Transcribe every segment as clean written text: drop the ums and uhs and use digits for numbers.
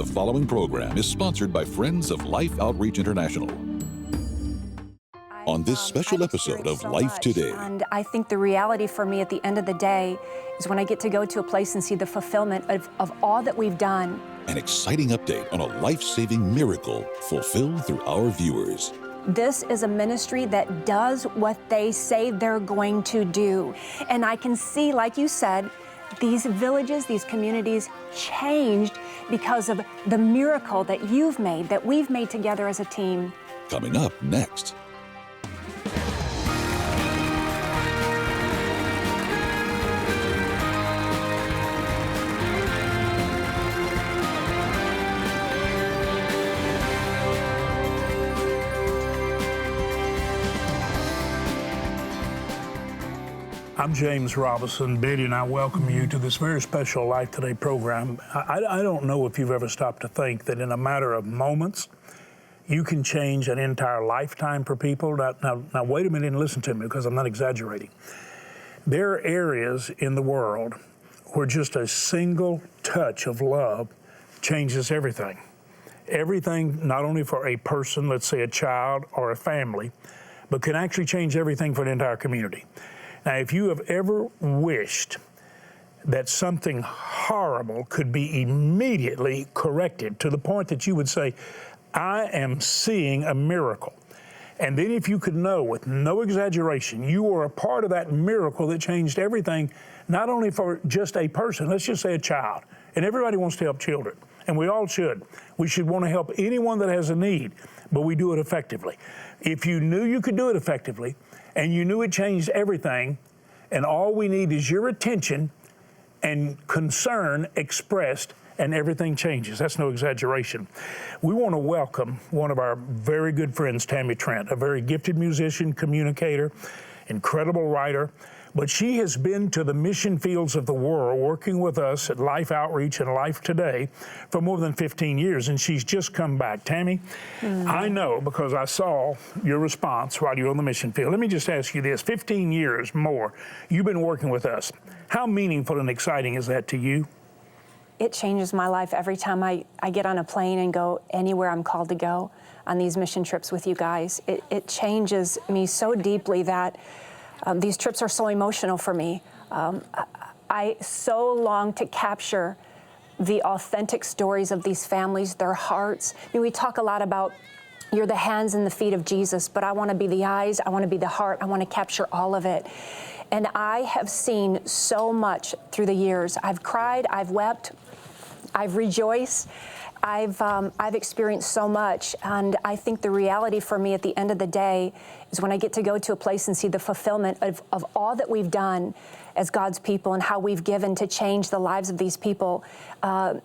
The following program is sponsored by Friends of Life Outreach International. On this special episode of Life Today. And I think the reality for me at the end of the day is when I get to go to a place and see the fulfillment of all that we've done. An exciting update on a life-saving miracle fulfilled through our viewers. This is a ministry that does what they say they're going to do. And I can see, like you said, these villages, these communities changed because of the miracle that you've made, that we've made together as a team. Coming up next. I'm James Robinson. Betty and I welcome you to this very special Life Today program. I don't know if you've ever stopped to think that in a matter of moments, you can change an entire lifetime for people. Now wait a minute and listen to me, because I'm not exaggerating. There are areas in the world where just a single touch of love changes everything. Everything, not only for a person, let's say a child or a family, but can actually change everything for an entire community. Now, if you have ever wished that something horrible could be immediately corrected to the point that you would say, I am seeing a miracle. And then if you could know with no exaggeration, you were a part of that miracle that changed everything, not only for just a person, let's just say a child. And everybody wants to help children, and we all should. We should want to help anyone that has a need, but we do it effectively. If you knew you could do it effectively, and you knew it changed everything, and all we need is your attention and concern expressed, and everything changes. That's no exaggeration. We want to welcome one of our very good friends, Tammy Trent, a very gifted musician, communicator, incredible writer, but she has been to the mission fields of the world working with us at Life Outreach and Life Today for more than 15 years, and she's just come back. Tammy, I know because I saw your response while you were on the mission field. Let me just ask you this, 15 years more, you've been working with us. How meaningful and exciting is that to you? It changes my life every time I get on a plane and go anywhere I'm called to go on these mission trips with you guys. It changes me so deeply that these trips are so emotional for me. I so long to capture the authentic stories of these families, their hearts. I mean, we talk a lot about you're the hands and the feet of Jesus, but I want to be the eyes, I want to be the heart, I want to capture all of it. And I have seen so much through the years. I've cried, I've wept, I've rejoiced. I've experienced so much, and I think the reality for me at the end of the day is when I get to go to a place and see the fulfillment of all that we've done as God's people and how we've given to change the lives of these people.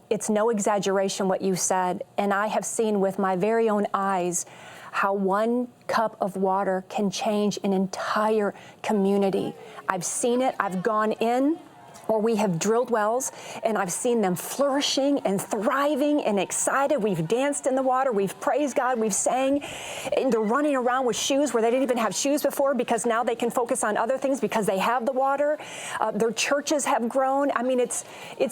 It's no exaggeration what you said, and I have seen with my very own eyes how one cup of water can change an entire community. I've seen it, I've gone in, or we have drilled wells, and I've seen them flourishing and thriving and excited. We've danced in the water, we've praised God, we've sang, and they're running around with shoes where they didn't even have shoes before, because now they can focus on other things because they have the water. Their churches have grown. I mean, it's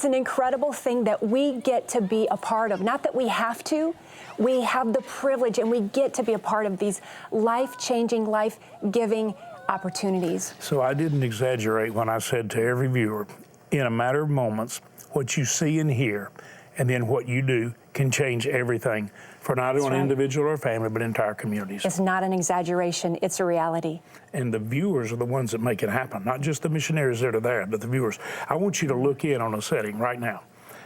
an incredible thing that we get to be a part of. Not that we have to, we have the privilege, and we get to be a part of these life-changing, life-giving opportunities. So I didn't exaggerate when I said to every viewer, in a matter of moments, what you see and hear, and then what you do can change everything for not only an individual or family, but entire communities. It's not an exaggeration, it's a reality. And the viewers are the ones that make it happen, not just the missionaries that are there, but the viewers. I want you to look in on a setting right now.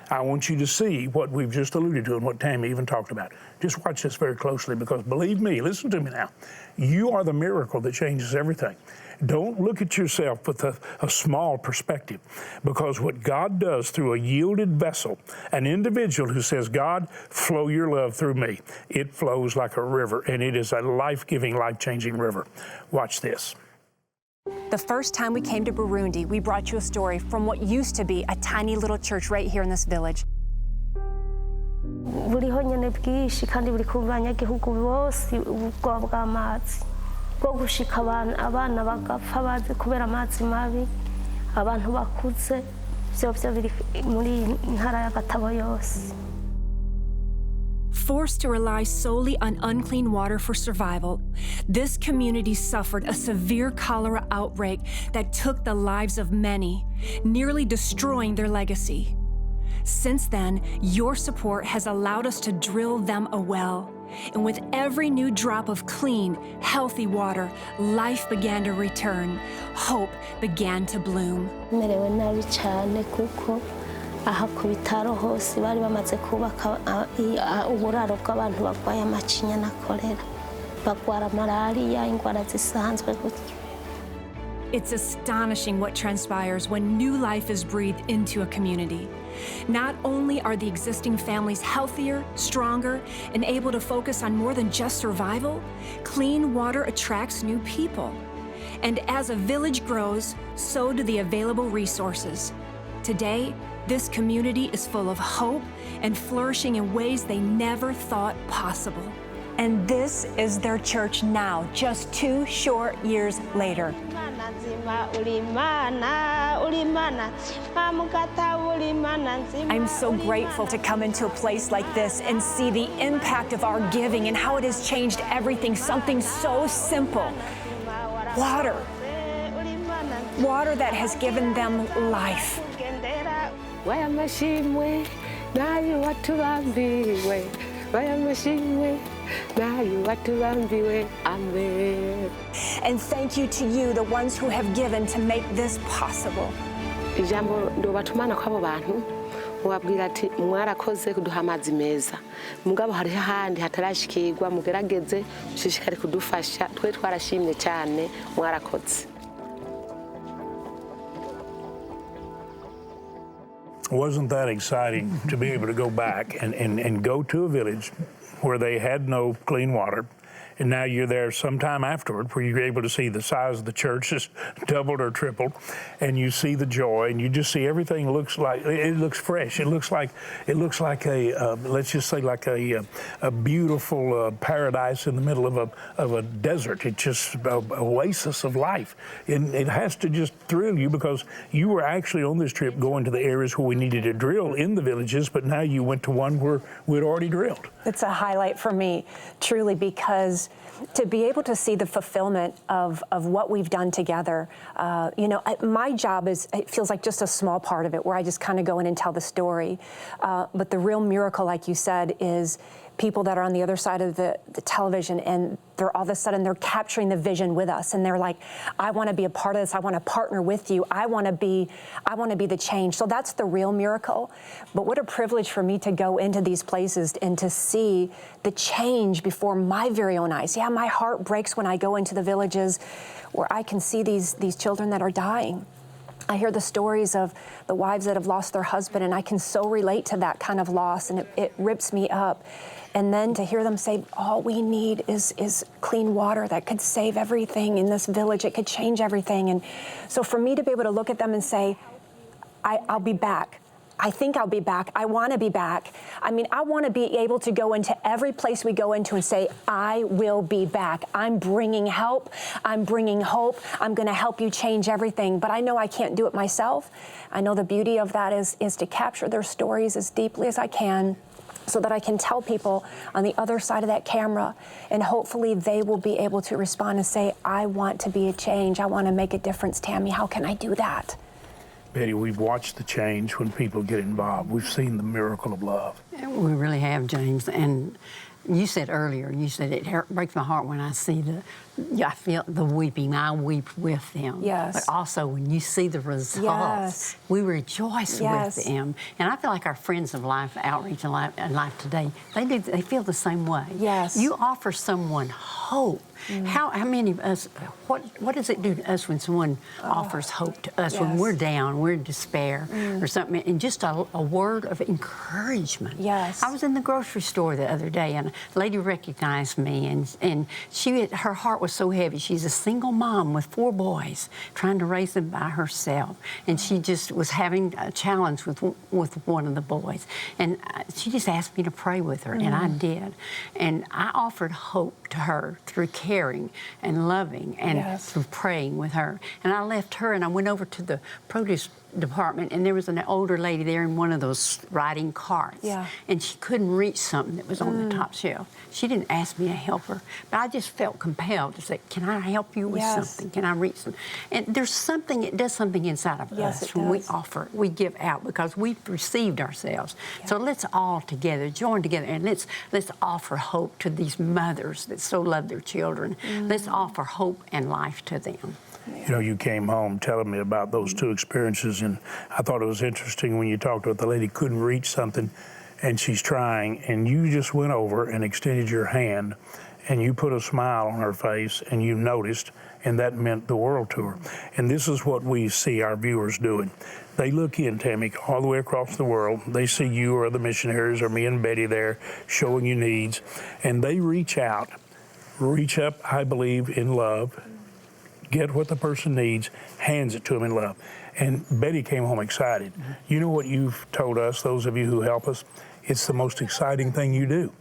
I want you to see what we've just alluded to and what Tammy even talked about. Just watch this very closely, because believe me, listen to me now, you are the miracle that changes everything. Don't look at yourself with a small perspective, because what God does through a yielded vessel, an individual who says, God, flow your love through me, it flows like a river, and it is a life-giving, life-changing river. Watch this. The first time we came to Burundi, we brought you a story from what used to be a tiny little church right here in this village. buriho nyene bwinshi kandi buri ku banyagihugu bose ubwoba bw'amazi bwo gushika abana bagapfa bazi kubera amazi mabi abantu bakuze byo biri muri ntara ya Gatabo yose. Forced to rely solely on unclean water for survival, this community suffered a severe cholera outbreak that took the lives of many, nearly destroying their legacy. Since then, your support has allowed us to drill them a well. And with every new drop of clean, healthy water, life began to return. Hope began to bloom. merewe nabi cyane kuko aha ku bitaro hose bari bamaze kubaka uburaro bw'abantu barwaye amacinya na kolera bagwara malariya ingwara zisanzwe gutyo. It's astonishing what transpires when new life is breathed into a community. Not only are the existing families healthier, stronger, and able to focus on more than just survival, clean water attracts new people. And as a village grows, so do the available resources. Today, this community is full of hope and flourishing in ways they never thought possible. And this is their church now, just 2 short years later. I'm so grateful to come into a place like this and see the impact of our giving and how it has changed everything, something so simple. Water. Water that has given them life. And thank you to you, the ones who have given to make this possible. Ijambo ndobatumana kwabo bantu mubabwira ati mwarakoze kuduha amazi meza mugabo hari handi hatarashikirwa mugerageze mushishikare kudufasha twe twarashimye cyane mwarakoze. Wasn't that exciting to be able to go back and go to a village where they had no clean water, and now you're there sometime afterward where you're able to see the size of the church has doubled or tripled, and you see the joy, and you just see everything looks like, it looks fresh. It looks like a let's just say like a beautiful paradise in the middle of a desert. It's just an oasis of life, and it has to just thrill you because you were actually on this trip going to the areas where we needed to drill in the villages, but now you went to one where we'd already drilled. It's a highlight for me, truly, because to be able to see the fulfillment of what we've done together, my job it feels like just a small part of it where I just kind of go in and tell the story. But the real miracle, like you said, is people that are on the other side of the television, and they're all of a sudden they're capturing the vision with us, and they're like, I want to be a part of this. I want to partner with you. I want to be the change. So that's the real miracle. But what a privilege for me to go into these places and to see the change before my very own eyes. Yeah, my heart breaks when I go into the villages where I can see these children that are dying. I hear the stories of the wives that have lost their husband, and I can so relate to that kind of loss, and it rips me up. And then to hear them say, all we need is clean water that could save everything in this village. It could change everything. And so for me to be able to look at them and say, I'll be back. I think I'll be back. I want to be back. I mean, I want to be able to go into every place we go into and say, I will be back. I'm bringing help. I'm bringing hope. I'm going to help you change everything. But I know I can't do it myself. I know the beauty of that is to capture their stories as deeply as I can, so that I can tell people on the other side of that camera, and hopefully they will be able to respond and say, I want to be a change. I want to make a difference, Tammy. How can I do that? Betty, we've watched the change when people get involved. We've seen the miracle of love. We really have, James. And you said earlier, it breaks my heart when I see I feel the weeping. I weep with them. Yes. But also when you see the results, yes, we rejoice yes, with them. And I feel like our Friends of Life Outreach and Life Today, they feel the same way. Yes. You offer someone hope. How many of us, what does it do to us when someone offers hope to us, when we're down, we're in despair or something, and just a word of encouragement? Yes. I was in the grocery store the other day, and a lady recognized me, and her heart was so heavy. She's a single mom with 4 boys, trying to raise them by herself, and she just was having a challenge with one of the boys, and she just asked me to pray with her, and I did, and I offered hope to her through caring and loving and through praying with her. And I left her and I went over to the produce department, and there was an older lady there in one of those riding carts. Yeah. And she couldn't reach something that was on the top shelf. She didn't ask me to help her, but I just felt compelled to say, can I help you with something? Can I reach something? And there's something, it does something inside of us when we offer, we give out, because we've received ourselves. So let's all together, join together, and let's offer hope to these mothers that so love their children. Let's offer hope and life to them. You know, you came home telling me about those two experiences, and I thought it was interesting when you talked about the lady couldn't reach something and she's trying, and you just went over and extended your hand and you put a smile on her face and you noticed, and that meant the world to her. And this is what we see our viewers doing. They look in, Tammy, all the way across the world. They see you or the missionaries or me and Betty there showing you needs, and they reach out, reach up, I believe, in love, get what the person needs, hands it to them in love. And Betty came home excited. You know what you've told us, those of you who help us? It's the most exciting thing you do,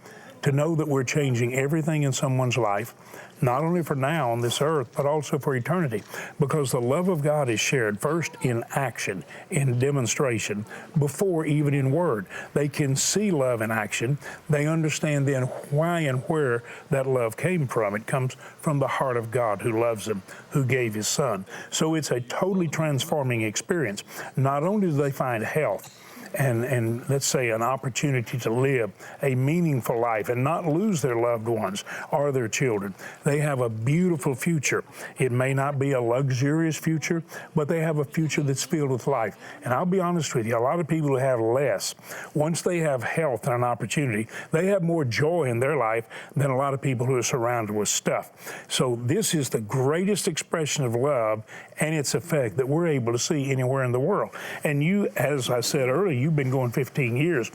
to know that we're changing everything in someone's life, not only for now on this earth, but also for eternity, because the love of God is shared first in action, in demonstration, before even in word. They can see love in action. They understand then why and where that love came from. It comes from the heart of God who loves them, who gave his son. So it's a totally transforming experience. Not only do they find health, and let's say an opportunity to live a meaningful life and not lose their loved ones or their children. They have a beautiful future. It may not be a luxurious future, but they have a future that's filled with life. And I'll be honest with you, a lot of people who have less, once they have health and an opportunity, they have more joy in their life than a lot of people who are surrounded with stuff. So this is the greatest expression of love and its effect that we're able to see anywhere in the world. And you, as I said earlier, you've been going 15 years.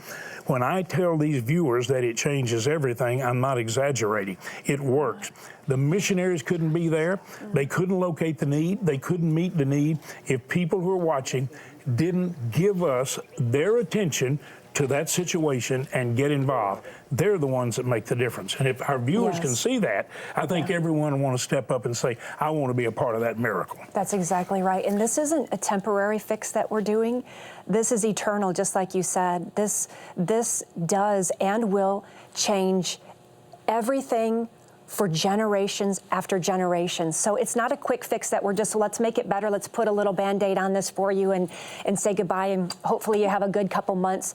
When I tell these viewers that it changes everything, I'm not exaggerating. It works. The missionaries couldn't be there. They couldn't locate the need. They couldn't meet the need if people who are watching didn't give us their attention to that situation and get involved. They're the ones that make the difference. And if our viewers can see that, I think everyone will want to step up and say, I want to be a part of that miracle. That's exactly right. And this isn't a temporary fix that we're doing. This is eternal, just like you said. This does and will change everything for generations after generations. So it's not a quick fix that we're just, let's make it better, let's put a little Band-Aid on this for you and say goodbye, and hopefully you have a good couple months.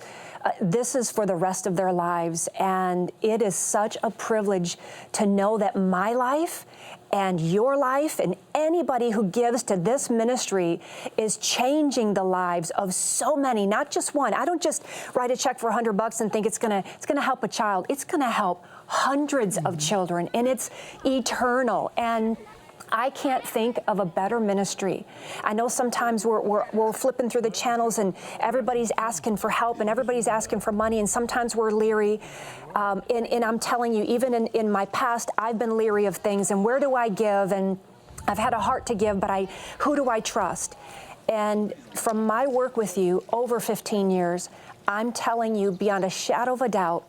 This is for the rest of their lives, and it is such a privilege to know that my life and your life and anybody who gives to this ministry is changing the lives of so many, not just one. I don't just write a check for $100 and think it's gonna help a child. It's gonna help hundreds of children, and it's eternal. And I can't think of a better ministry. I know sometimes we're flipping through the channels and everybody's asking for help and everybody's asking for money, and sometimes we're leery. And I'm telling you, even in my past, I've been leery of things, and where do I give? And I've had a heart to give, but who do I trust? And from my work with you over 15 years, I'm telling you beyond a shadow of a doubt,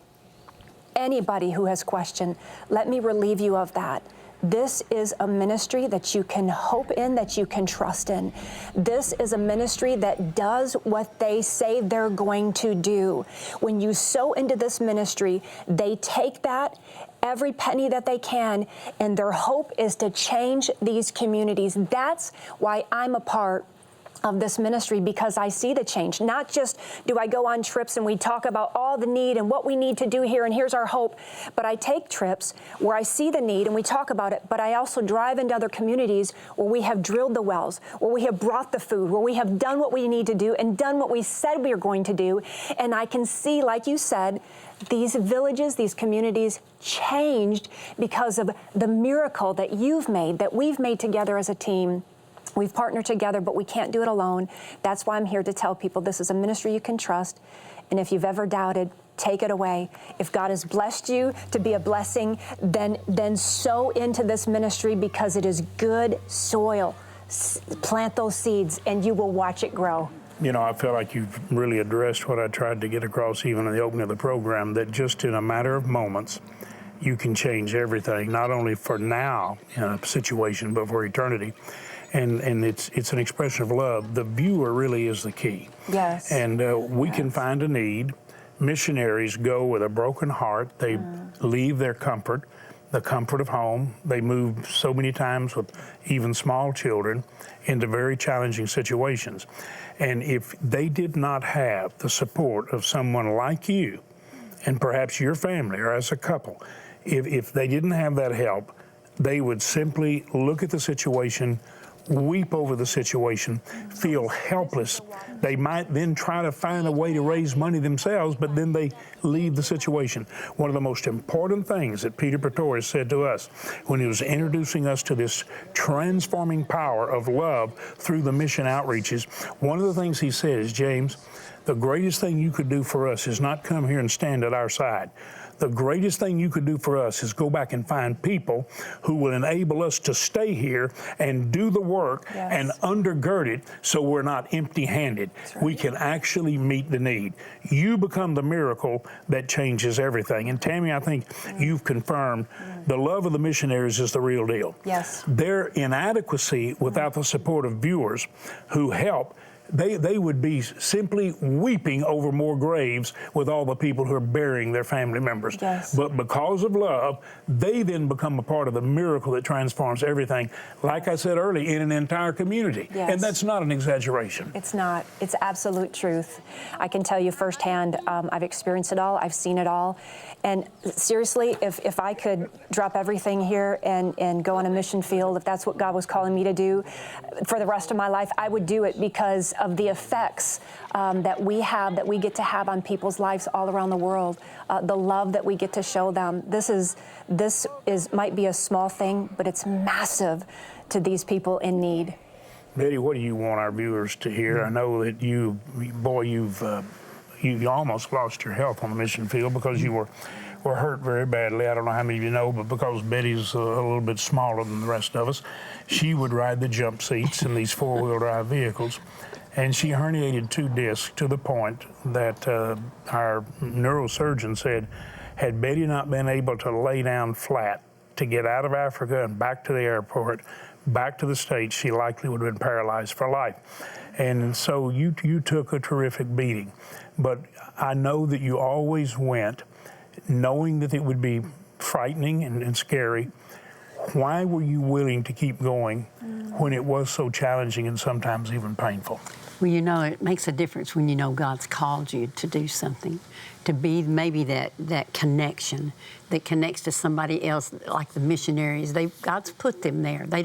anybody who has questioned, let me relieve you of that. This is a ministry that you can hope in, that you can trust in. This is a ministry that does what they say they're going to do. When you sow into this ministry, they take that, every penny that they can, and their hope is to change these communities. That's why I'm a part of this ministry, because I see the change. Not just do I go on trips and we talk about all the need and what we need to do here and here's our hope, but I take trips where I see the need and we talk about it, but I also drive into other communities where we have drilled the wells, where we have brought the food, where we have done what we need to do and done what we said we are going to do. And I can see, like you said, these villages, these communities changed because of the miracle that you've made, that we've made together as a team. We've partnered together, but we can't do it alone. That's why I'm here to tell people this is a ministry you can trust. And if you've ever doubted, take it away. If God has blessed you to be a blessing, then sow into this ministry, because it is good soil. Plant those seeds and you will watch it grow. You know, I feel like you've really addressed what I tried to get across even in the opening of the program, that just in a matter of moments, you can change everything, not only for now in a situation, but for eternity. and it's an expression of love. The viewer really is the key. Yes. And we can find a need. Missionaries go with a broken heart. They leave their comfort, the comfort of home. They move so many times with even small children into very challenging situations. And if they did not have the support of someone like you, and perhaps your family or as a couple, if they didn't have that help, they would simply look at the situation, weep over the situation, feel helpless. They might then try to find a way to raise money themselves, but then they leave the situation. One of the most important things that Peter Pretorius said to us when he was introducing us to this transforming power of love through the mission outreaches, one of the things he says, James, the greatest thing you could do for us is not come here and stand at our side. The greatest thing you could do for us is go back and find people who will enable us to stay here and do the work and undergird it so we're not empty-handed. Right. We can actually meet the need. You become the miracle that changes everything. And Tammy, I think you've confirmed the love of the missionaries is the real deal. Yes. Their inadequacy without the support of viewers who help, they would be simply weeping over more graves with all the people who are burying their family members. Yes. But because of love, they then become a part of the miracle that transforms everything, like I said earlier, in an entire community. Yes. And that's not an exaggeration. It's not. It's absolute truth. I can tell you firsthand, I've experienced it all. I've seen it all. And seriously, if I could drop everything here and go on a mission field, if that's what God was calling me to do for the rest of my life, I would do it because of the effects that we get to have on people's lives all around the world, the love that we get to show them. This might be a small thing, but it's massive to these people in need. Betty, what do you want our viewers to hear? I know that you almost lost your health on the mission field because you were hurt very badly. I don't know how many of you know, but because Betty's a little bit smaller than the rest of us, she would ride the jump seats in these four-wheel drive vehicles. And she herniated 2 discs to the point that our neurosurgeon said, had Betty not been able to lay down flat to get out of Africa and back to the airport, back to the States, she likely would have been paralyzed for life. And so you took a terrific beating. But I know that you always went knowing that it would be frightening and scary. Why were you willing to keep going when it was so challenging and sometimes even painful? Well, you know, it makes a difference when you know God's called you to do something, to be maybe that connection that connects to somebody else, like the missionaries. God's put them there. They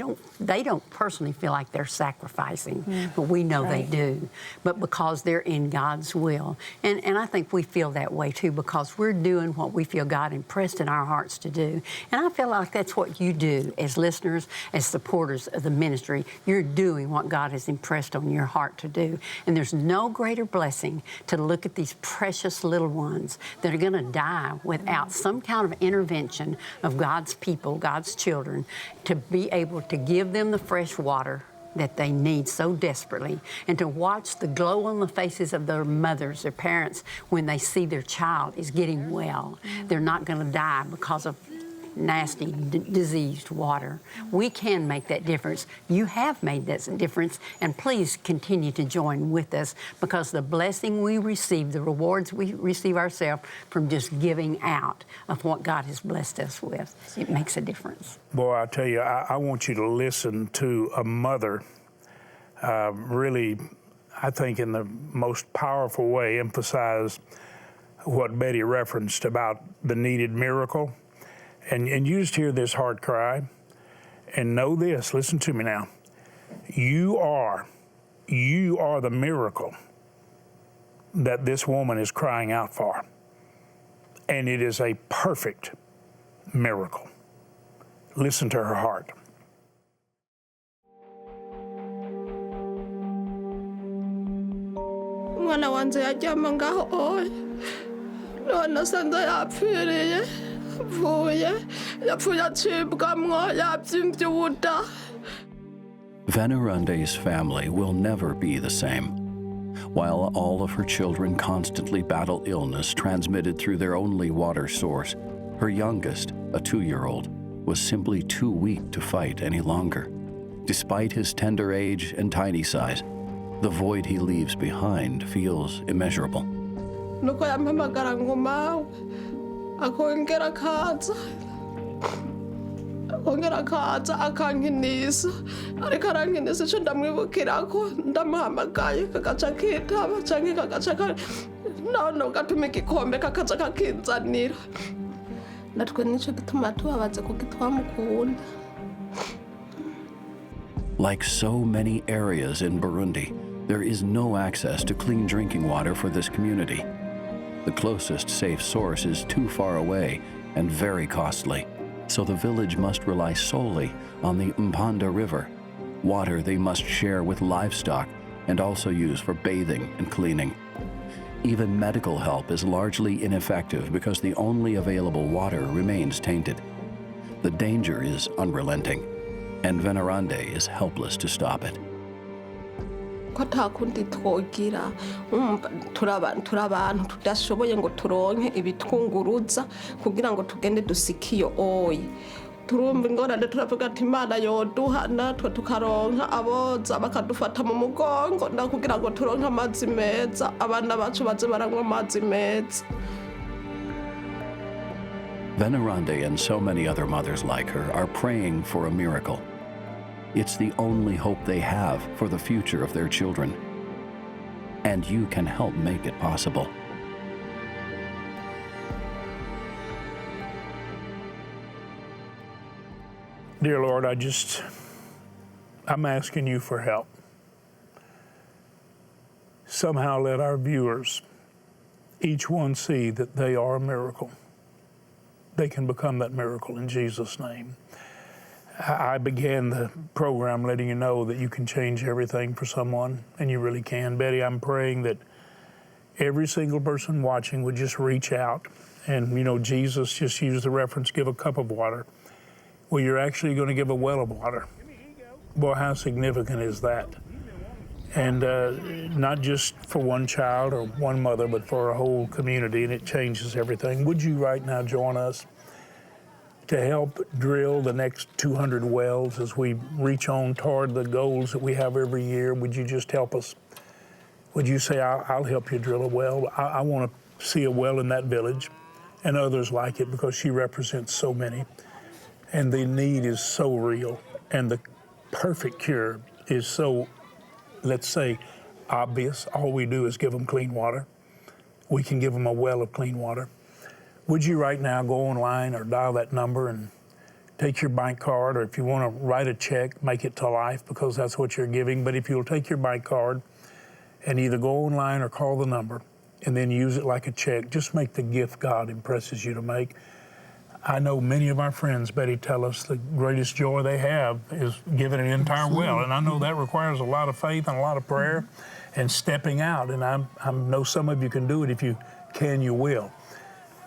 don't personally feel like they're sacrificing, but we know they do. But because they're in God's will, and I think we feel that way too, because we're doing what we feel God impressed in our hearts to do. And I feel like that's what you do as listeners, as supporters of the ministry. You're doing what God has impressed on your heart to do. And there's no greater blessing to look at these precious little ones that are going to die without some kind of intervention of God's people, God's children, to be able to give them the fresh water that they need so desperately, and to watch the glow on the faces of their mothers, their parents, when they see their child is getting well. They're not going to die because of nasty, diseased water. We can make that difference. You have made that difference, and please continue to join with us, because the blessing we receive, the rewards we receive ourselves from just giving out of what God has blessed us with, it makes a difference. Boy, I tell you, I want you to listen to a mother really, I think in the most powerful way, emphasize what Betty referenced about the needed miracle. And you just hear this heart cry, and know this, listen to me now. You are the miracle that this woman is crying out for. And it is a perfect miracle. Listen to her heart. Mwana wanje yaryama ngaho none se yapfiriye yapfuye acibwamwo yabyimbye ubuda. Venerunde's family will never be the same. While all of her children constantly battle illness transmitted through their only water source, her youngest, a 2-year-old, was simply too weak to fight any longer. Despite his tender age and tiny size, the void he leaves behind feels immeasurable. Loko yampamagara ngo mawe akongera akaza akankinisa ariko arankinisa ico ndamwibukirako ndamuhamagaye kagaca kitaba canke kagaca none ugatuma igikombe kakaza kakinzanira natwe nico gituma tubabaze kuko twamukunda. Like so many areas in Burundi, there is no access to clean drinking water for this community. The closest safe source is too far away and very costly, so the village must rely solely on the Mpanda River, water they must share with livestock and also use for bathing and cleaning. Even medical help is largely ineffective because the only available water remains tainted. The danger is unrelenting, and Venerande is helpless to stop it. Ko atakundi twogira turabantu tudashoboye ngo turonke ibitwunguruza kugira ngo tugende dusikiyo oyi turumva ingorane turavuga ati Imana yoduhana twe tukaronka aboza bakadufata mu mugongo kugira ngo turonke amazi meza abana bacu baze baranywa amazi meza. Venerande and so many other mothers like her are praying for a miracle. It's the only hope they have for the future of their children. And you can help make it possible. Dear Lord, I'm asking you for help. Somehow let our viewers, each one, see that they are a miracle. They can become that miracle in Jesus' name. I began the program letting you know that you can change everything for someone, and you really can. Betty, I'm praying that every single person watching would just reach out. And, you know, Jesus just used the reference, give a cup of water. Well, you're actually going to give a well of water. Boy, how significant is that? And not just for one child or one mother, but for a whole community, and it changes everything. Would you right now join us to help drill the next 200 wells as we reach on toward the goals that we have every year? Would you just help us? Would you say, I'll help you drill a well? I want to see a well in that village and others like it because she represents so many. And the need is so real. And the perfect cure is so, let's say, obvious. All we do is give them clean water. We can give them a well of clean water. Would you right now go online or dial that number and take your bank card, or if you want to write a check, make it to life because that's what you're giving. But if you'll take your bank card and either go online or call the number and then use it like a check, just make the gift God impresses you to make. I know many of our friends, Betty, tell us the greatest joy they have is giving an entire well. And I know that requires a lot of faith and a lot of prayer and stepping out. And I know some of you can do it. If you can, you will.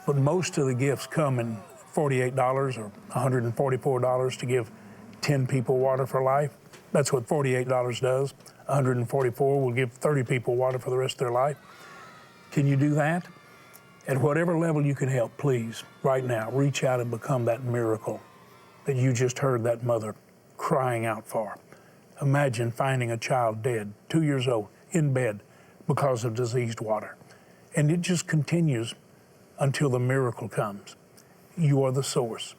But most of the gifts come in $48 or $144 to give 10 people water for life. That's what $48 does. $144 will give 30 people water for the rest of their life. Can you do that? At whatever level you can help, please, right now, reach out and become that miracle that you just heard that mother crying out for. Imagine finding a child dead, 2 years old, in bed because of diseased water. And it just continues until the miracle comes. You are the source.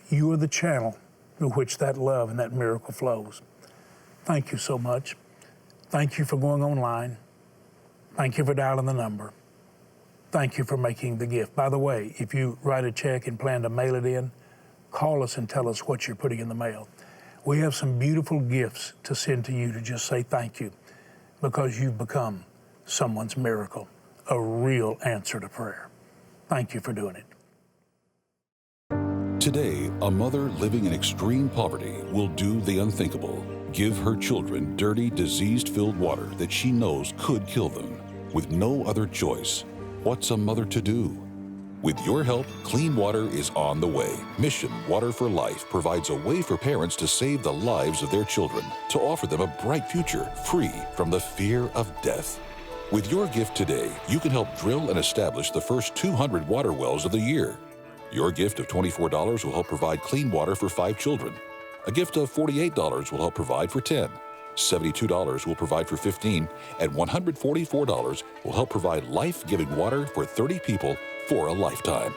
You are the channel through which that love and that miracle flows. Thank you so much. Thank you for going online. Thank you for dialing the number. Thank you for making the gift. By the way, if you write a check and plan to mail it in, call us and tell us what you're putting in the mail. We have some beautiful gifts to send to you to just say thank you because you've become someone's miracle, a real answer to prayer. Thank you for doing it. Today, a mother living in extreme poverty will do the unthinkable. Give her children dirty, disease-filled water that she knows could kill them. With no other choice, what's a mother to do? With your help, clean water is on the way. Mission Water for Life provides a way for parents to save the lives of their children, to offer them a bright future free from the fear of death. With your gift today, you can help drill and establish the first 200 water wells of the year. Your gift of $24 will help provide clean water for 5 children. A gift of $48 will help provide for 10. $72 will provide for 15, and $144 will help provide life-giving water for 30 people for a lifetime.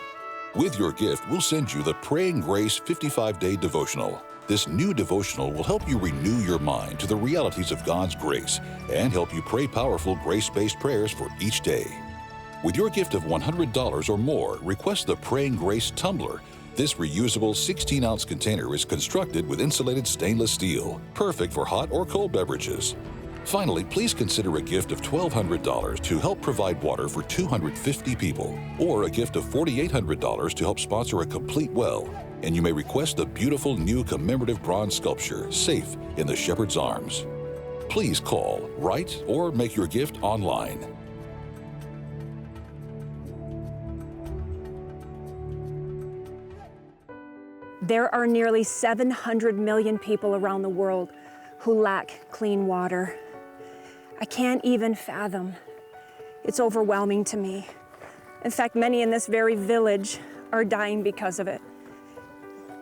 With your gift, we'll send you the Praying Grace 55-Day Devotional. This new devotional will help you renew your mind to the realities of God's grace and help you pray powerful grace-based prayers for each day. With your gift of $100 or more, request the Praying Grace Tumbler. This reusable 16-ounce container is constructed with insulated stainless steel, perfect for hot or cold beverages. Finally, please consider a gift of $1,200 to help provide water for 250 people, or a gift of $4,800 to help sponsor a complete well. And you may request the beautiful new commemorative bronze sculpture, Safe in the Shepherd's Arms. Please call, write, or make your gift online. There are nearly 700 million people around the world who lack clean water. I can't even fathom. It's overwhelming to me. In fact, many in this very village are dying because of it.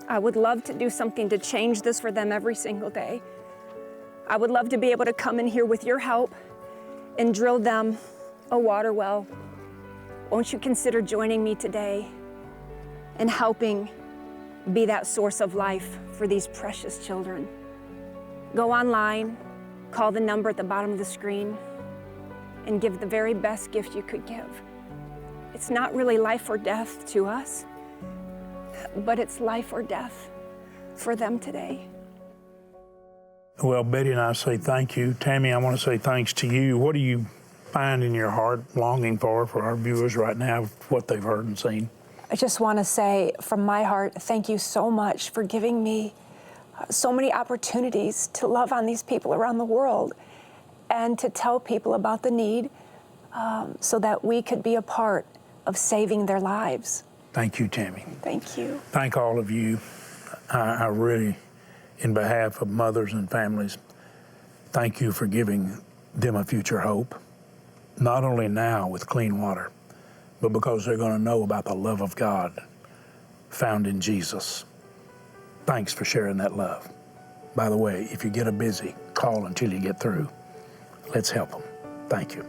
I would love to do something to change this for them every single day. I would love to be able to come in here with your help and drill them a water well. Won't you consider joining me today and helping be that source of life for these precious children? Go online, call the number at the bottom of the screen, and give the very best gift you could give. It's not really life or death to us, but it's life or death for them today. Well, Betty and I say thank you. Tammy, I want to say thanks to you. What do you find in your heart longing for our viewers right now, what they've heard and seen? I just want to say from my heart, thank you so much for giving me so many opportunities to love on these people around the world and to tell people about the need so that we could be a part of saving their lives. Thank you, Tammy. Thank you. Thank all of you. I really, in behalf of mothers and families, thank you for giving them a future hope, not only now with clean water, but because they're going to know about the love of God found in Jesus. Thanks for sharing that love. By the way, if you get a busy, call until you get through. Let's help them. Thank you.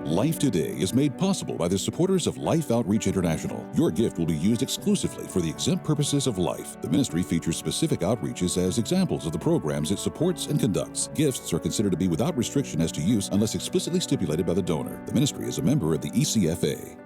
Life Today is made possible by the supporters of Life Outreach International. Your gift will be used exclusively for the exempt purposes of life. The ministry features specific outreaches as examples of the programs it supports and conducts. Gifts are considered to be without restriction as to use unless explicitly stipulated by the donor. The ministry is a member of the ECFA.